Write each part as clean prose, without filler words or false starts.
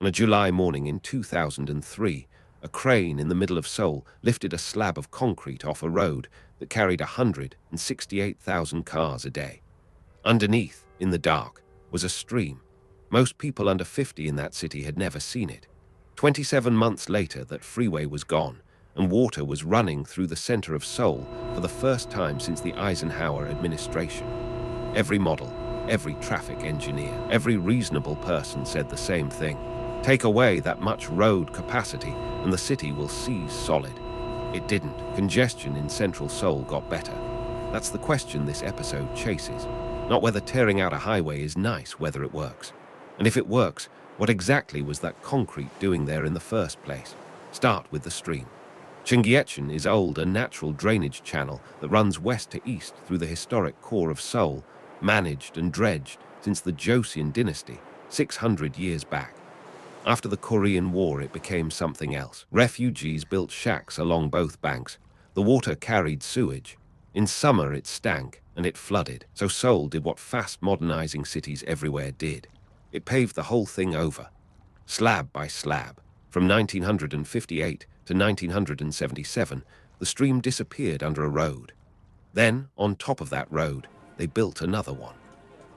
On a July morning in 2003, a crane in the middle of Seoul lifted a slab of concrete off a road that carried 168,000 cars a day. Underneath, in the dark, was a stream. Most people under 50 in that city had never seen it. 27 months later, that freeway was gone, and water was running through the center of Seoul for the first time since the Eisenhower administration. Every model, every traffic engineer, every reasonable person said the same thing. Take away that much road capacity and the city will seize solid. It didn't. Congestion in central Seoul got better. That's the question this episode chases. Not whether tearing out a highway is nice, whether it works. And if it works, what exactly was that concrete doing there in the first place? Start with the stream. Cheonggyecheon is old, a natural drainage channel that runs west to east through the historic core of Seoul, managed and dredged since the Joseon dynasty, 600 years back. After the Korean War, it became something else. Refugees built shacks along both banks. The water carried sewage. In summer, it stank and it flooded. So Seoul did what fast modernizing cities everywhere did. It paved the whole thing over, slab by slab. From 1958 to 1977, the stream disappeared under a road. Then, on top of that road, they built another one.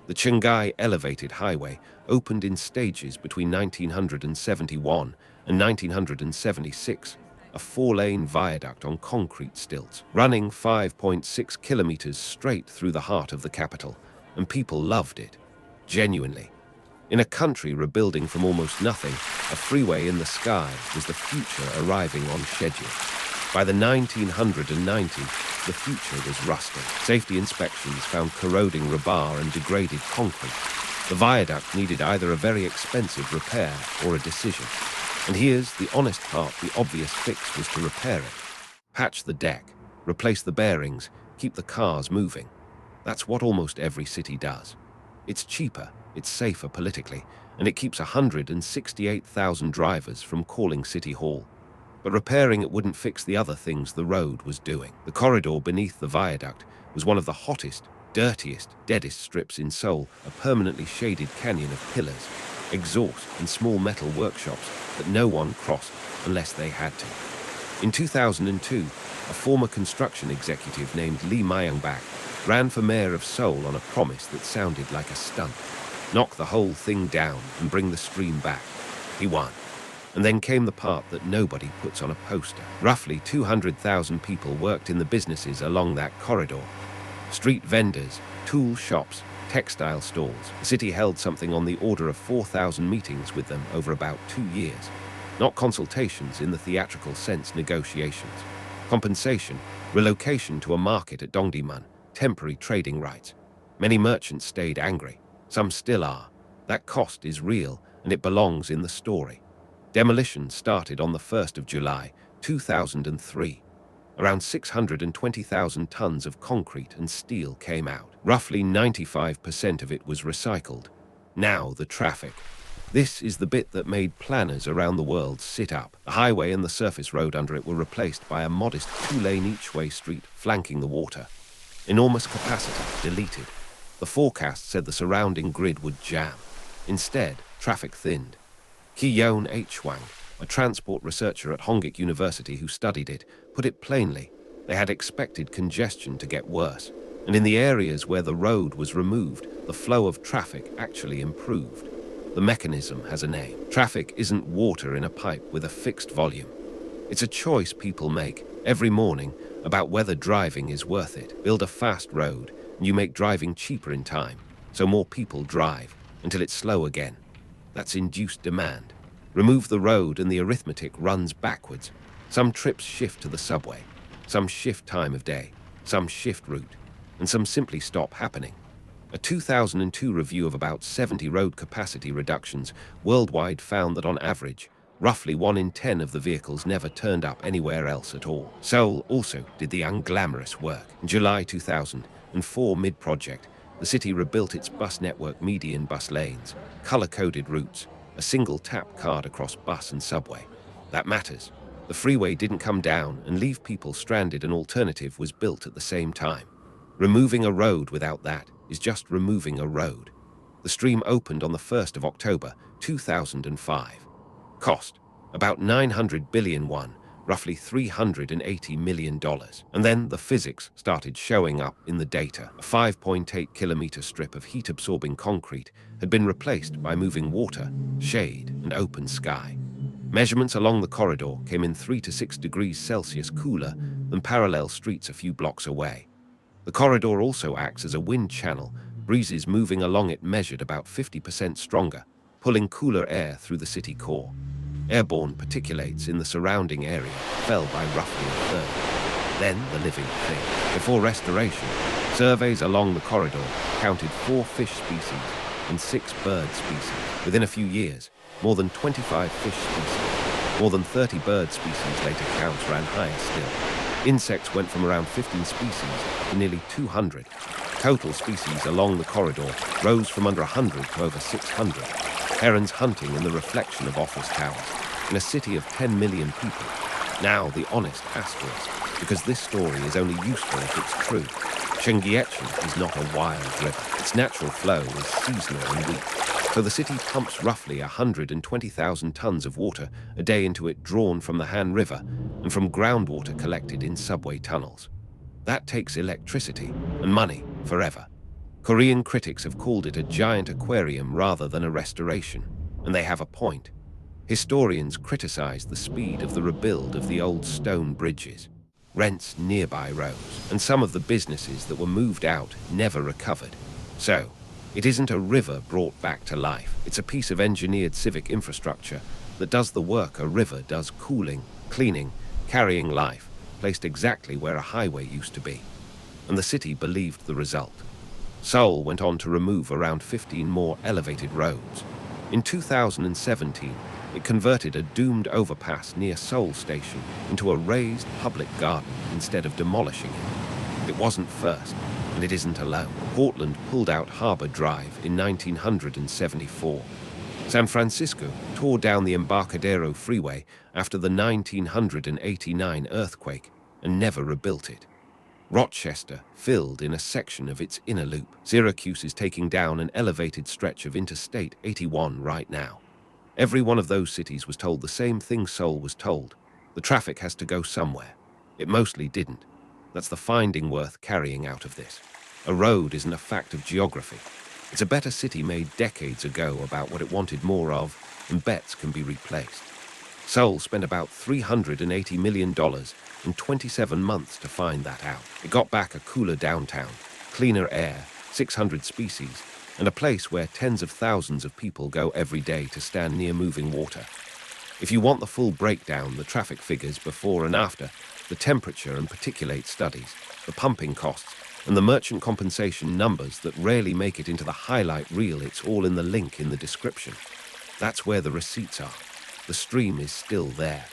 The Cheonggyecheon Elevated Highway opened in stages between 1971 and 1976, a 4-lane viaduct on concrete stilts, running 5.6 kilometers straight through the heart of the capital, and people loved it, genuinely. In a country rebuilding from almost nothing, a freeway in the sky was the future arriving on schedule. By the 1990s, the future was rusting. Safety inspections found corroding rebar and degraded concrete. The viaduct needed either a very expensive repair or a decision. And here's the honest part: the obvious fix was to repair it. Patch the deck, replace the bearings, keep the cars moving. That's what almost every city does. It's cheaper, it's safer politically, and it keeps 168,000 drivers from calling City Hall. But repairing it wouldn't fix the other things the road was doing. The corridor beneath the viaduct was one of the hottest, dirtiest, deadest strips in Seoul, a permanently shaded canyon of pillars, exhaust and small metal workshops that no one crossed unless they had to. In 2002, a former construction executive named Lee Myung-bak ran for mayor of Seoul on a promise that sounded like a stunt. Knock the whole thing down and bring the stream back. He won. And then came the part that nobody puts on a poster. Roughly 200,000 people worked in the businesses along that corridor. Street vendors, tool shops, textile stores. The city held something on the order of 4,000 meetings with them over about 2 years. Not consultations in the theatrical sense, negotiations. Compensation, relocation to a market at Dongdaemun, temporary trading rights. Many merchants stayed angry. Some still are. That cost is real, and it belongs in the story. Demolition started on the 1st of July, 2003. Around 620,000 tons of concrete and steel came out. Roughly 95% of it was recycled. Now the traffic. This is the bit that made planners around the world sit up. The highway and the surface road under it were replaced by a modest 2-lane each-way street flanking the water. Enormous capacity deleted. The forecast said the surrounding grid would jam. Instead, traffic thinned. Cheonggyecheon, a transport researcher at Cheonggyecheon University who studied it, put it plainly: they had expected congestion to get worse, and in the areas where the road was removed, the flow of traffic actually improved. The mechanism has a name. Traffic isn't water in a pipe with a fixed volume. It's a choice people make every morning about whether driving is worth it. Build a fast road, and you make driving cheaper in time, so more people drive, until it's slow again. That's induced demand. Remove the road and the arithmetic runs backwards. Some trips shift to the subway, some shift time of day, some shift route, and some simply stop happening. A 2002 review of about 70 road capacity reductions worldwide found that on average, roughly 1 in 10 of the vehicles never turned up anywhere else at all. Seoul also did the unglamorous work. In July 2004 mid-project, the city rebuilt its bus network, median bus lanes, color-coded routes, a single tap card across bus and subway. That matters. The freeway didn't come down and leave people stranded. An alternative was built at the same time. Removing a road without that is just removing a road. The stream opened on the 1st of October 2005. Cost, about 900 billion won, roughly $380 million. And then the physics started showing up in the data. A 5.8-kilometer strip of heat-absorbing concrete had been replaced by moving water, shade, and open sky. Measurements along the corridor came in 3 to 6 degrees Celsius cooler than parallel streets a few blocks away. The corridor also acts as a wind channel, breezes moving along it measured about 50% stronger, pulling cooler air through the city core. Airborne particulates in the surrounding area fell by roughly a third. Then the living thing. Before restoration, surveys along the corridor counted 4 fish species and 6 bird species. Within a few years, more than 25 fish species, more than 30 bird species later counts ran higher still. Insects went from around 15 species to nearly 200. Total species along the corridor rose from under 100 to over 600. Herons hunting in the reflection of office towers, in a city of 10 million people. Now the honest asterisk, because this story is only useful if it's true. Cheonggyecheon is not a wild river. Its natural flow is seasonal and weak. So the city pumps roughly 120,000 tons of water a day into it, drawn from the Han River and from groundwater collected in subway tunnels. That takes electricity and money forever. Korean critics have called it a giant aquarium rather than a restoration, and they have a point. Historians criticize the speed of the rebuild of the old stone bridges. Rents nearby rose, and some of the businesses that were moved out never recovered. So, it isn't a river brought back to life. It's a piece of engineered civic infrastructure that does the work a river does: cooling, cleaning, carrying life, placed exactly where a highway used to be. And the city believed the result. Seoul went on to remove around 15 more elevated roads. In 2017, it converted a doomed overpass near Seoul Station into a raised public garden instead of demolishing it. It wasn't first, and it isn't alone. Portland pulled out Harbor Drive in 1974. San Francisco tore down the Embarcadero Freeway after the 1989 earthquake and never rebuilt it. Rochester filled in a section of its inner loop. Syracuse is taking down an elevated stretch of Interstate 81 right now. Every one of those cities was told the same thing Seoul was told. The traffic has to go somewhere. It mostly didn't. That's the finding worth carrying out of this. A road isn't a fact of geography. It's a better city made decades ago about what it wanted more of, and bets can be replaced. Seoul spent about $380 million in 27 months to find that out. It got back a cooler downtown, cleaner air, 600 species, and a place where tens of thousands of people go every day to stand near moving water. If you want the full breakdown, the traffic figures before and after, the temperature and particulate studies, the pumping costs, and the merchant compensation numbers that rarely make it into the highlight reel, it's all in the link in the description. That's where the receipts are. The stream is still there,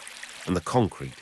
and the concrete